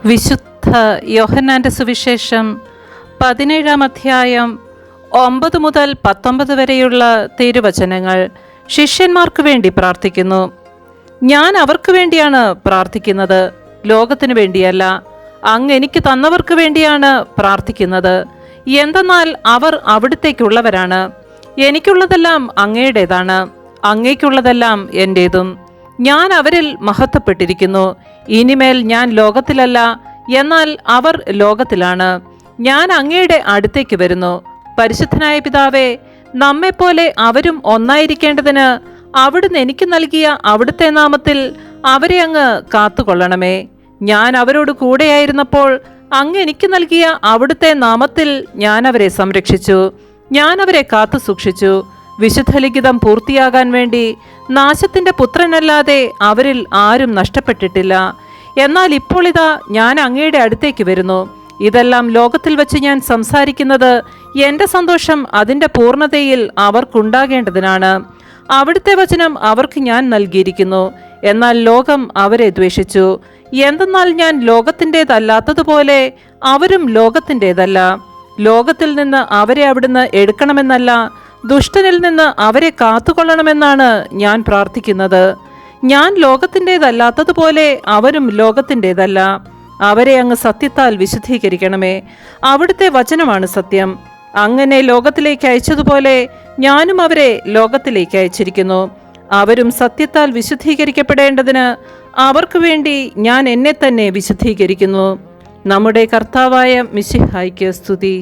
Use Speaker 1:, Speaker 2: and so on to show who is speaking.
Speaker 1: വിശുദ്ധ യോഹന്നാന്റെ സുവിശേഷം 17-ാം അധ്യായം 9 മുതൽ 19 വരെയുള്ള തിരുവചനങ്ങൾ. ശിഷ്യന്മാർക്ക് വേണ്ടി പ്രാർത്ഥിക്കുന്നു. ഞാൻ അവർക്ക് വേണ്ടിയാണ് പ്രാർത്ഥിക്കുന്നത്, ലോകത്തിനു വേണ്ടിയല്ല. അങ്ങ് എനിക്ക് തന്നവർക്ക് വേണ്ടിയാണ് പ്രാർത്ഥിക്കുന്നത്. എന്തെന്നാൽ അവർ അവിടുത്തേക്കുള്ളവരാണ്. എനിക്കുള്ളതെല്ലാം അങ്ങയുടേതാണ്, അങ്ങയ്ക്കുള്ളതെല്ലാം എൻ്റേതും. ഞാൻ അവരിൽ മഹത്വപ്പെട്ടിരിക്കുന്നു. ഇനിമേൽ ഞാൻ ലോകത്തിലല്ല, എന്നാൽ അവർ ലോകത്തിലാണ്. ഞാൻ അങ്ങയുടെ അടുത്തേക്ക് വരുന്നു. പരിശുദ്ധനായ പിതാവേ, നമ്മെപ്പോലെ അവരും ഒന്നായിരിക്കേണ്ടതിന് അവിടുന്ന് എനിക്ക് നൽകിയ അവിടുത്തെ നാമത്തിൽ അവരെ അങ്ങ് കാത്തുകൊള്ളണമേ. ഞാൻ അവരോട് കൂടെയായിരുന്നപ്പോൾ അങ്ങ് എനിക്ക് നൽകിയ അവിടുത്തെ നാമത്തിൽ ഞാൻ അവരെ സംരക്ഷിച്ചു, ഞാൻ അവരെ കാത്തു സൂക്ഷിച്ചു. വിശുദ്ധ ലിഖിതം പൂർത്തിയാകാൻ വേണ്ടി നാശത്തിന്റെ പുത്രനല്ലാതെ അവരിൽ ആരും നഷ്ടപ്പെട്ടിട്ടില്ല. എന്നാൽ ഇപ്പോൾ ഇതാ ഞാൻ അങ്ങയുടെ അടുത്തേക്ക് വരുന്നു. ഇതെല്ലാം ലോകത്തിൽ വെച്ച് ഞാൻ സംസാരിക്കുന്നത് എൻ്റെ സന്തോഷം അതിൻ്റെ പൂർണ്ണതയിൽ അവർക്കുണ്ടാകേണ്ടതിനാണ്. അവിടുത്തെ വചനം അവർക്ക് ഞാൻ നൽകിയിരിക്കുന്നു. എന്നാൽ ലോകം അവരെ ദ്വേഷിച്ചു. എന്തെന്നാൽ ഞാൻ ലോകത്തിൻ്റേതല്ലാത്തതുപോലെ അവരും ലോകത്തിൻ്റേതല്ല. ലോകത്തിൽ നിന്ന് അവരെ അവിടുന്ന് എടുക്കണമെന്നല്ല, ദുഷ്ടനിൽ നിന്ന് അവരെ കാത്തുകൊള്ളണമെന്നാണ് ഞാൻ പ്രാർത്ഥിക്കുന്നത്. ഞാൻ ലോകത്തിൻ്റേതല്ലാത്തതുപോലെ അവരും ലോകത്തിൻ്റേതല്ല. അവരെ അങ്ങ് സത്യത്താൽ വിശുദ്ധീകരിക്കണമേ. അവിടുത്തെ വചനമാണ് സത്യം. അങ്ങനെ ലോകത്തിലേക്ക് അയച്ചതുപോലെ ഞാനും അവരെ ലോകത്തിലേക്ക് അയച്ചിരിക്കുന്നു. അവരും സത്യത്താൽ വിശുദ്ധീകരിക്കപ്പെടേണ്ടതിന് അവർക്ക് വേണ്ടി ഞാൻ എന്നെ തന്നെ വിശുദ്ധീകരിക്കുന്നു. നമ്മുടെ കർത്താവായ മിശിഹായ്ക്ക് സ്തുതി.